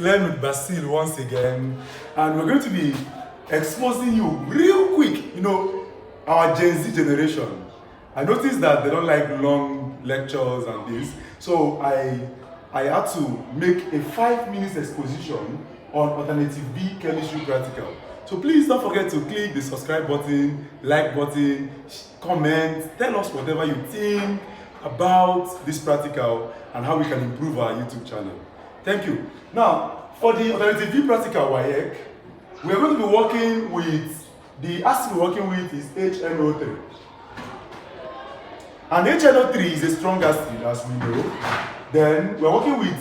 Learn with Basil once again, and we're going to be exposing you real quick, our Gen Z generation. I noticed that they don't like long lectures and this, so I had to make a 5 minutes exposition on alternative B chemistry practical. So please don't forget to click the subscribe button, like button, comment, tell us whatever you think about this practical and how we can improve our YouTube channel. Thank you. Now, for the alternative B practical WAEC, we are going to be working with, the acid we're working with is HNO3. And HNO3 is a strong acid, as we know. Then we're working with,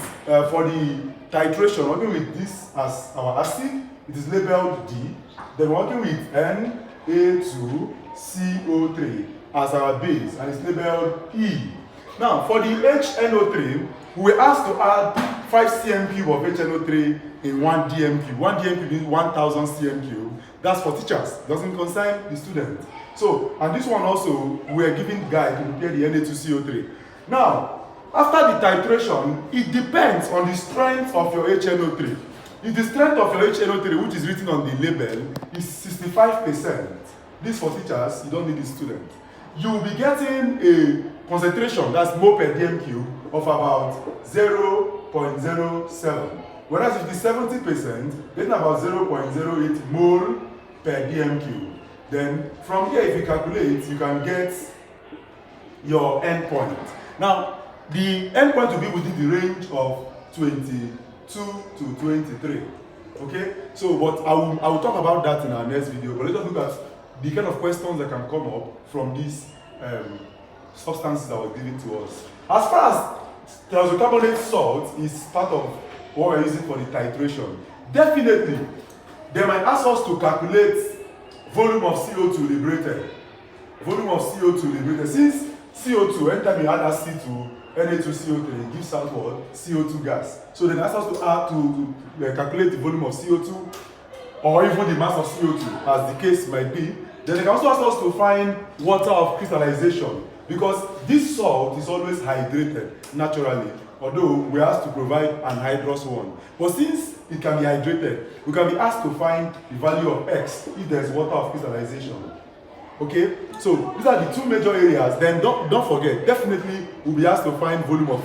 for the titration, working with this as our acid. It is labeled D. Then we're working with Na2CO3 as our base, and it's labeled E. Now, for the HNO3, we were asked to add 5 cm cube of HNO3 in 1 dm cube. 1 dm cube is 1000 cm cube. That's for teachers, doesn't concern the student. So, and this one also, we are giving guide to prepare the Na2CO3. Now, after the titration, it depends on the strength of your HNO3. If the strength of your HNO3, which is written on the label, is 65%, this for teachers, you don't need the student. You will be getting a concentration, that's mole per dm cube, of about 0.07. Whereas if it is 70%, getting about 0.08 mole per dm cube. Then from here, if you calculate, you can get your endpoint. Now, the endpoint will be within the range of 22 to 23. Okay? So, but I will talk about that in our next video. But let us look at the kind of questions that can come up from these substances that were given to us. As far as carbonate salt is part of what we're using for the titration, definitely they might ask us to calculate volume of CO2 liberated. Volume of CO2 liberated. Since CO2, anytime you add acid to Na2CO3, it gives out what? CO2 gas. So then ask us to add to calculate the volume of CO2 or even the mass of CO2, as the case might be. Then they can also ask us to find water of crystallization, because this salt is always hydrated naturally, although we are asked to provide an anhydrous one. But since it can be hydrated, we can be asked to find the value of X if there is water of crystallization. Okay, so these are the two major areas. Then don't forget, definitely we'll be asked to find volume of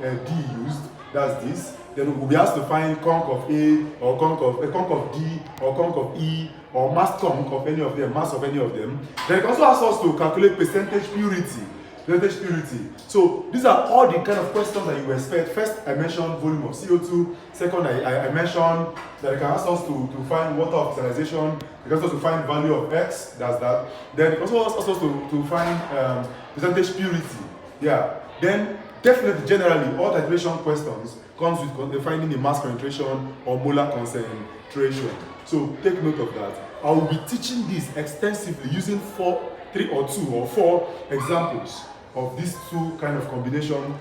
D used, that's this. Then we'll be asked to find conc of A, or conc of D, or conc of E, or mass conc of any of them, mass of any of them. Then it also asks us to calculate percentage purity. So these are all the kind of questions that you expect. First, I mentioned volume of CO2. Second, I mentioned that it can ask us to find water of crystallization. It can ask us to find value of X, that's that. Then it also asks us to find percentage purity. Yeah. Then definitely, generally, all titration questions comes with finding the mass concentration or molar concentration. So take note of that. I will be teaching this extensively using 3 or 2 or 4 examples of these two kind of combination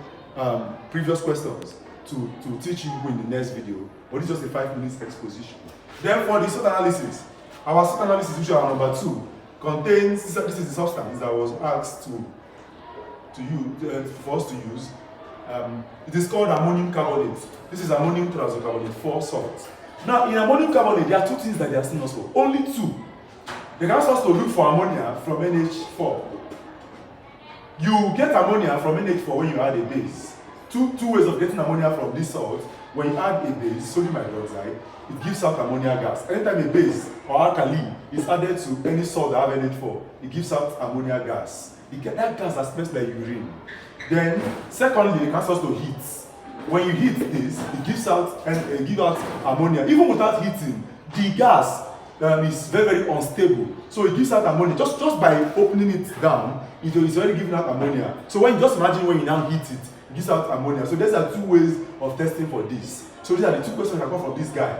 previous questions to teach you in the next video. But it's just a 5 minutes exposition. Then for the salt analysis, our salt analysis, which are number 2, contains, this is the substance that was asked for us to use. It is called ammonium carbonate. This is ammonium carbonate 4 salt. Now, in ammonium carbonate, there are 2 things that they are asking us for. Only 2. They can ask us to look for ammonia from NH4. You get ammonia from NH4 when you add a base. Two ways of getting ammonia from this salt. When you add a base, sodium hydroxide, it gives out ammonia gas. Anytime a base or alkali is added to any salt that have NH4, it gives out ammonia gas. That gas that smells like urine. Then, secondly, it can ask us to heat. When you heat this, it gives out ammonia. Even without heating, the gas is very, very unstable. So it gives out ammonia. Just by opening it down, it is already giving out ammonia. So when you just imagine when you now heat it, it gives out ammonia. So these are 2 ways of testing for this. So these are the 2 questions that come from this guy.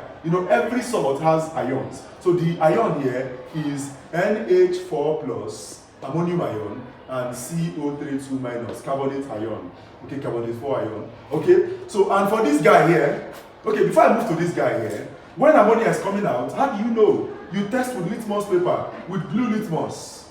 Every salt has ions. So the ion here is NH4 plus, ammonium ion, and CO32 minus, carbonate ion. Okay, carbonate 4 ion. Okay, so and for this guy here, okay, before I move to this guy here, when ammonia is coming out, how do you know? You test with litmus paper, with blue litmus.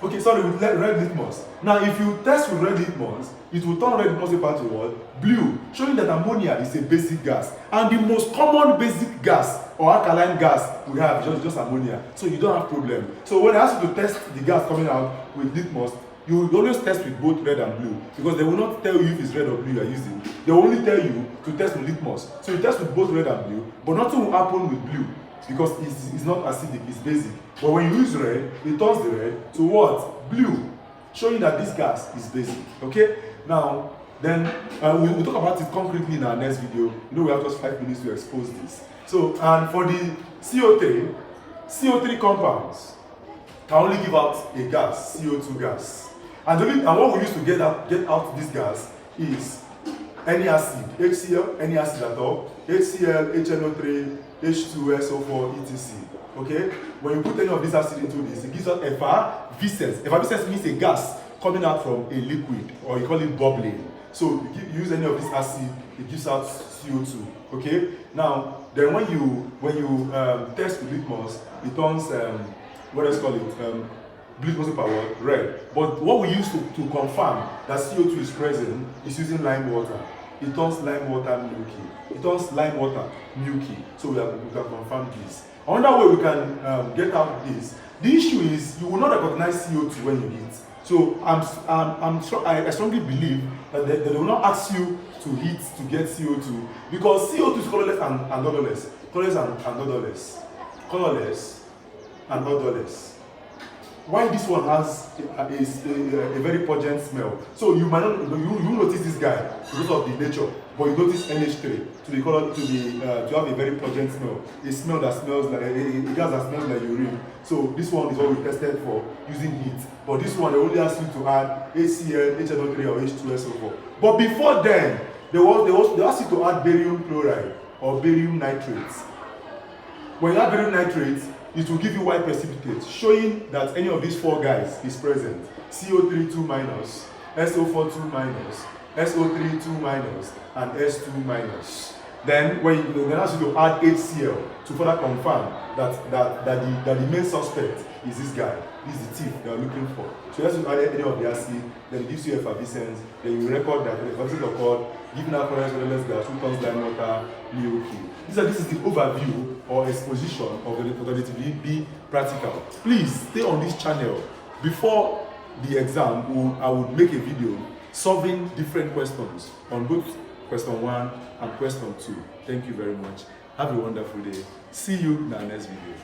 Okay, sorry, with red litmus. Now, if you test with red litmus, it will turn red litmus paper to what? Blue, showing that ammonia is a basic gas. And the most common basic gas or alkaline gas we have is just ammonia. So you don't have problem. So when I ask you to test the gas coming out with litmus, you will always test with both red and blue, because they will not tell you if it's red or blue you are using. They will only tell you to test with litmus. So you test with both red and blue, but nothing will happen with blue, because it's not acidic, it's basic. But when you use red, it turns the red to what? Blue, showing that this gas is basic. Okay? Now, then we'll talk about it concretely in our next video. You know, we have just 5 minutes to expose this. So, and for the CO3 compounds can only give out a gas, CO2 gas. And what we use to get out this gas is any acid, HCl, any acid at all, HCl, HNO3, H2SO4, etc. Okay? When you put any of this acid into this, it gives out effervescence. Effervescence means a gas coming out from a liquid, or you call it bubbling. So you use any of this acid, it gives out CO2. Okay? Now, then when you test with litmus, it turns what else call it? Litmus paper red. But what we use to confirm that CO2 is present is using lime water. It turns lime water milky. It turns lime water milky. So we can confirm this. Another way we can get out this. The issue is you will not recognize CO2 when you heat. So I strongly believe that they will not ask you to heat to get CO2, because CO2 is colorless and odorless. Colorless and odorless. Colorless and odorless. Why this one has a very pungent smell? So you might not you notice this guy because of the nature, but you notice NH3 to have a very pungent smell. A smell that smells like a gas that smells like urine. So this one is what we tested for using heat. But this one they only ask you to add HCl, HNO3 or H2SO4. But before then, they asked you to add barium chloride or barium nitrates. When you add barium nitrates, it will give you white precipitate, showing that any of these 4 guys is present. CO3 2 minus, SO4 2 minus, SO3 2 minus, and S2 minus. Then when you ask you to add HCl to further confirm that the main suspect is this guy. This is the thief they are looking for. So you have to add any of the acid, then it gives you effervescence, then you record that the effervescence occurred, giving out colorless gas, 2 tons lime water, milky. This is the overview or exposition of the relatively B practical. Please stay on this channel. Before the exam, I would make a video solving different questions on both question 1 and question 2. Thank you very much. Have a wonderful day. See you in our next video.